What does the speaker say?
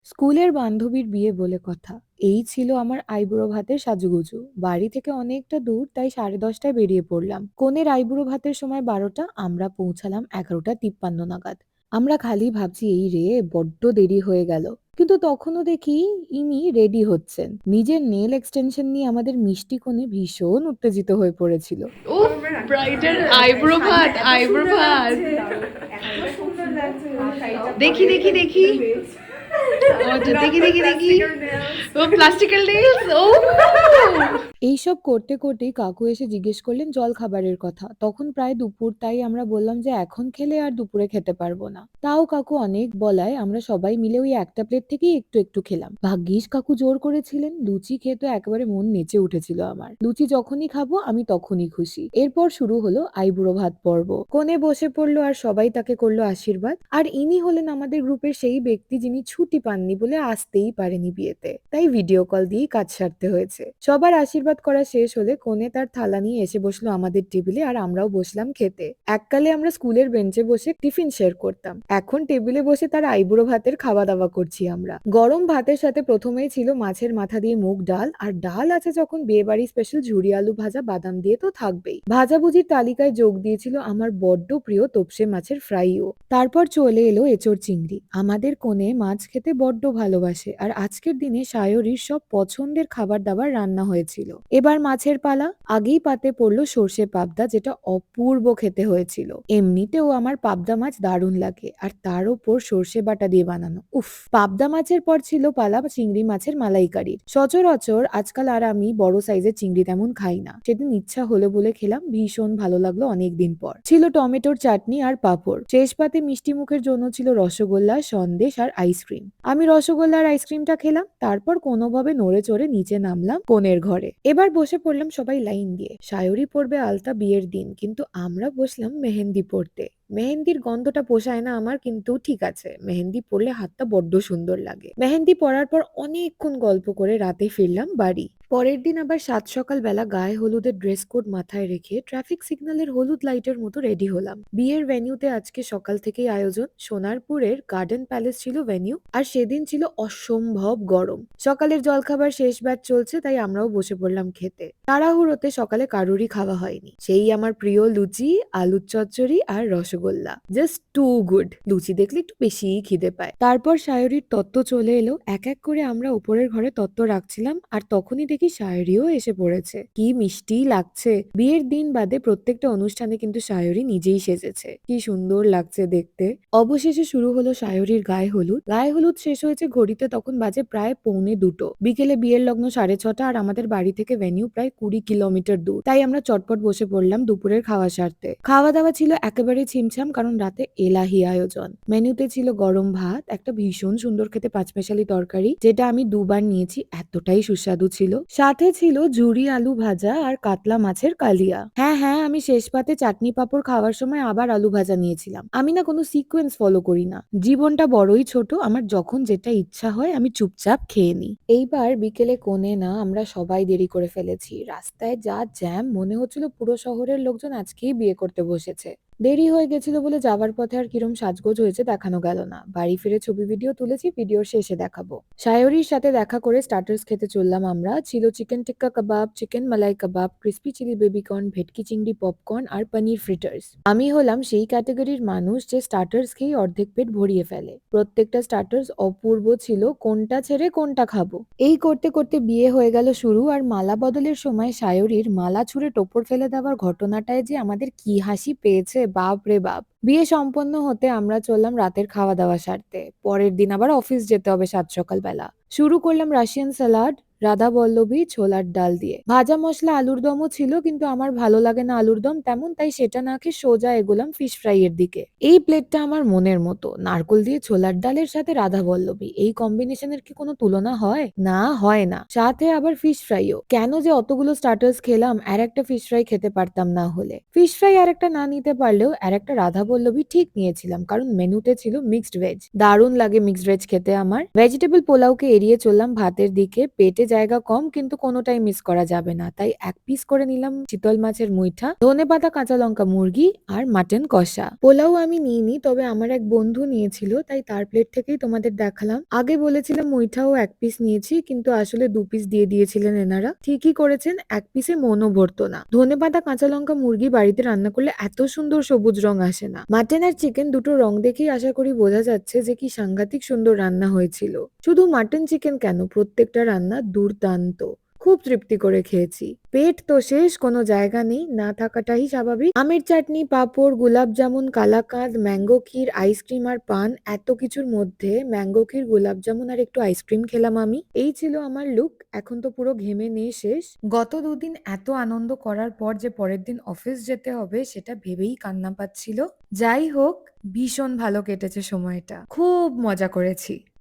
স্কুলের বান্ধবীর বিয়ে বলে কথা। এই ছিল আমার আইবুড়ো ভাতের সাজুগুজু। বাড়ি থেকে অনেকটা দূর, তাই 10:30টায় বেরিয়ে পড়লাম। কনের আইবুড়ো ভাতের সময় 12টা, আমরা পৌঁছালাম 11:53 নাগাদ। আমরা খালি ভাবছি এই রে বড্ড দেরি হয়ে গেল। কিন্তু তখনও দেখি ইনি রেডি হচ্ছেন। নিজের নেল এক্সটেনশন নিয়ে আমাদের মিষ্টি কনে ভীষণ উত্তেজিত হয়ে পড়েছিল। উফ, ব্রাইডাল আইব্রো ভাত, আইব্রো ভাত। দেখি দেখি দেখি। আচ্ছা, দেখি দেখি দেখি। ও প্লাস্টিক্যাল নেলস। ও এইসব করতে করতেই কাকু এসে জিজ্ঞেস করলেন জল খাবারের কথা। তখন প্রায় দুপুর, তাই আমরা বললাম যে এখন খেলে আর দুপুরে খেতে পারবো না। তাও কাকু অনেক বলায় আমরা সবাই মিলে ওই একটা প্লেট থেকেই একটু একটু খেলাম। ভাগ্যিস কাকু জোর করেছিলেন। লুচি খেয়ে তো একেবারে মন নেচে উঠেছিল আমার। লুচি যখনই খাবো আমি তখনই খুশি। এরপর শুরু হলো আইবুড়ো ভাত পর্ব। কোণে বসে পড়লো আর সবাই তাকে করলো আশীর্বাদ। আর ইনি হলেন আমাদের গ্রুপের সেই ব্যক্তি যিনি ছুটি পাননি বলে আসতেই পারেনি বিয়েতে, তাই ভিডিও কল দিয়েই কাজ সারতে হয়েছে। সবার আশীর্বাদ করা শেষ হলে কনে তার থালা নিয়ে এসে বসলো আমাদের টেবিলে, আর আমরাও বসলাম খেতে। এককালে আমরা স্কুলের বেঞ্চে বসে টিফিন শেয়ার করতাম, এখন টেবিলে বসে তার আইবুড়ো ভাতের খাওয়া দাওয়া করছি আমরা। গরম ভাতের সাথে প্রথমেই ছিল মাছের মাথা দিয়ে মুগ ডাল, আর ডাল আছে যখন বিয়ে বাড়ি স্পেশাল ঝুরি আলু ভাজা, বাদাম দিয়ে তো থাকবেই। ভাজাভুজির তালিকায় যোগ দিয়েছিল আমার বড্ড প্রিয় তোপসে মাছের ফ্রাইও। তারপর চলে এলো এঁচোড় চিংড়ি। আমাদের কোণে মাছ খেতে বড্ড ভালোবাসে, আর আজকের দিনে সায়রীর সব পছন্দের খাবার দাবার রান্না হয়েছিল। এবার মাছের পালা। আগেই পাতে পড়লো সর্ষে পাবদা, যেটা অপূর্ব খেতে হয়েছিল। এমনিতেও আমার পাবদা মাছ দারুণ লাগে, আর তার উপর সর্ষে বাটা দিয়ে বানানো, উফ। পাবদা মাছের পর ছিল পালা চিংড়ি মাছের মালাইকারির। সচরাচর আজকাল আর আমি বড় সাইজের চিংড়ি তেমন খাই না, সেদিন ইচ্ছা হলো বলে খেলাম, ভীষণ ভালো লাগলো অনেকদিন পর। ছিল টমেটোর চাটনি আর পাঁপড়। শেষ পাতে মিষ্টি মুখের জন্য ছিল রসগোল্লা, সন্দেশ আর আইসক্রিম। আমি রসগোল্লা আর আইসক্রিমটা খেলাম, তারপর কোনোভাবে নড়ে চড়ে নিচে নামলাম কনের ঘরে। এবার বসে পড়লাম সবাই লাইন দিয়ে। সায়রি পড়বে আলতা বিয়ের দিন, কিন্তু আমরা বসলাম মেহেন্দি পড়তে। মেহেন্দির গন্ধটা পোষায় না আমার, কিন্তু ঠিক আছে, মেহেন্দি পরলে হাতটা বড্ড সুন্দর লাগে। মেহেন্দি পরার পর অনেকক্ষণ গল্প করে রাতে ফিরলাম বাড়ি। পরের দিন আবার সাত সকাল বেলা গায়ে হলুদের ড্রেস কোড মাথায় রেখে ট্রাফিক সিগন্যালের হলুদ লাইটের মতো রেডি হলাম। বিয়ের ভেন্যুতে আজকে সকাল থেকেই আয়োজন। সোনারপুরের গার্ডেন প্যালেস ছিল ভেন্যু, আর সেদিন ছিল অসম্ভব গরম। সকালের জলখাবার শেষ ব্যাচ চলছে, তাই আমরাও বসে পড়লাম খেতে। তাড়াহুড়োতে সকালে কারুরই খাওয়া হয়নি। সেই আমার প্রিয় লুচি, আলুর চচ্চড়ি আর রসগোল্লা, জাস্ট টু গুড। লুচি দেখলে একটু বেশিই খিদে পায়। তারপর সায়রির তত্ত্ব চলে এলো। এক এক করে আমরা উপরের ঘরে তত্ত্ব রাখছিলাম, আর তখনই দেখি সায়রিও এসে পড়েছে। কি মিষ্টি লাগছে। বিয়ের দিন বাদে প্রত্যেকটা অনুষ্ঠানে কিন্তু সায়রি নিজেই সেজেছে, কি সুন্দর লাগছে দেখতে। অবশেষে শুরু হলো সায়রির গায়ে হলুদ। গায়ে হলুদ শেষ হয়েছে ঘড়িতে তখন বাজে প্রায় 1:45। বিকেলে বিয়ের লগ্ন 6:30, আর আমাদের বাড়ি থেকে ভেন্যু প্রায় 20 কিলোমিটার দূর, তাই আমরা চটপট বসে পড়লাম দুপুরের খাওয়া সারতে। খাওয়া দাওয়া ছিল একেবারে ছিমছাম, কারণ রাতে এলাহি আয়োজন। মেনুতে ছিল গরম ভাত, একটা ভীষণ সুন্দর খেতে পাঁচমেশালি তরকারি, যেটা আমি দুবার নিয়েছি, এতটাই সুস্বাদু ছিল। সাথে ছিল ঝুরি আলু ভাজা আর কাতলা মাছের কালিয়া। হ্যাঁ হ্যাঁ, আমি শেষ পাতে চাটনি পাঁপড় খাওয়ার সময় আবার আলু ভাজা নিয়েছিলাম। আমি না কোনো সিকোয়েন্স ফলো করি না। জীবনটা বড়ই ছোট, আমার যখন যেটা ইচ্ছা হয় আমি চুপচাপ খেয়ে নিই। এইবার বিকেলে কোণে না আমরা সবাই দেরি করে ফেলেছি। রাস্তায় যা জ্যাম, মনে হচ্ছিল পুরো শহরের লোকজন আজকেই বিয়ে করতে বসেছে। দেরি হয়ে গেছিল বলে যাবার পথে আর কিরম সাজগোজ হয়েছে দেখানো গেল না। বাড়ি ফিরে ছবি ভিডিও তুলেছি, ভিডিওর শেষে দেখাবো। সায়রির সাথে দেখা করে স্টার্টার্স খেতে চললাম আমরা। ছিল চিকেন টিক্কা কাবাব, চিকেন মালাই কাবাব, ক্রিস্পি চিলি বেবিকর্ন, ভেটকি চিংড়ি পপকর্ন আর পনির ফ্রিটার্স। আমি হলাম সেই ক্যাটাগরির মানুষ যে স্টার্টার্স খেয়ে অর্ধেক পেট ভরিয়ে ফেলে। প্রত্যেকটা স্টার্টার্স অপূর্ব ছিল, কোনটা ছেড়ে কোনটা খাবো এই করতে করতে বিয়ে হয়ে গেল শুরু। আর মালা বদলের সময় সায়রির মালা ছুঁড়ে টোপর ফেলে দেওয়ার ঘটনাটায় যে আমাদের কি হাসি পেয়েছে, বাপ রে বাপ। বিয়ে সম্পন্ন হতে আমরা চললাম রাতের খাওয়া দাওয়া সারতে। পরের দিন আবার অফিস যেতে হবে সাত সকাল বেলা। শুরু করলাম রাশিয়ান সালাড, রাধা বল্লভী ছোলার ডাল দিয়ে। ভাজা মশলা আলুর দমও ছিল, কিন্তু আমার ভালো লাগে না আলুর দম তেমন, তাই সেটা না খেয়ে সোজা এগোলাম ফিশ ফ্রাই এর দিকে। এই প্লেটটা আমার মনের মতো। নারকোল দিয়ে ছোলার ডালের সাথে রাধা বল্লভী, এই কম্বিনেশনের কি কোনো তুলনা হয়? না, হয় না। সাথে আবার ফিশ ফ্রাইও। কেন যে অতগুলো স্টার্টার্স খেলাম, আর একটা ফিশ ফ্রাই খেতে পারতাম না হলে। ফিশ ফ্রাই আর একটা না নিতে পারলেও আর একটা রাধা বল্লভী ঠিক নিয়েছিলাম, কারণ মেনুতে ছিল মিক্সড ভেজ। দারুণ লাগে মিক্সড ভেজ খেতে আমার। ভেজিটেবল পোলাওকে এড়িয়ে চললাম ভাতের দিকে। পেটে জায়গা কম কিন্তু কোনোটাই মিস করা যাবে না। তাই ১ পিস করে নিলাম চিতল মাছের মুইঠা, ধনেপাতা, কাঁচা লঙ্কা মুরগি আর মাটন কষা। পোলাও আমি নিইনি, তবে আমার এক বন্ধু নিয়েছিল তাই তার প্লেট থেকেই তোমাদের দেখালাম। আগে বলেছিলাম মুইঠাও ১ পিস নিয়েছি কিন্তু আসলে ২ পিস দিয়ে দিয়েছিলেন এনারা। ঠিকই করেছেন, ১ পিসে মনও ভরতো না। ধনেপাতা, কাঁচা লঙ্কা মুরগি বাড়িতে রান্না করলে এত সুন্দর সবুজ রং আসে না। মাটন আর চিকেন দুটো রং দেখেই আশা করি বোঝা যাচ্ছে যে কি সাংঘাতিক সুন্দর রান্না হয়েছিল। শুধু মাটন চিকেন কেন, প্রত্যেকটা রান্না দুর্দান্ত। খুব তৃপ্তি করে খেয়েছি। পেট তো শেষ, কোনো জায়গা নেই, না থাকাটাই স্বাভাবিক। আমের চাটনি, পাঁপড়, গোলাপ জামুন, কালাকাঁদ, ম্যাঙ্গো ক্ষীর, আইসক্রিম আর পান, এত কিছুর মধ্যে ম্যাঙ্গো ক্ষীর, গোলাপ জামুন আর একটু আইসক্রিম খেলাম আমি। এই ছিল আমার লুক। এখন তো পুরো ঘেমে নিয়ে শেষ। গত ২ দিন এত আনন্দ করার পর যে পরের দিন অফিস যেতে হবে সেটা ভেবেই কান্না পাচ্ছিল। যাই হোক, ভীষণ ভালো কেটেছে সময়টা। খুব মজা করেছি।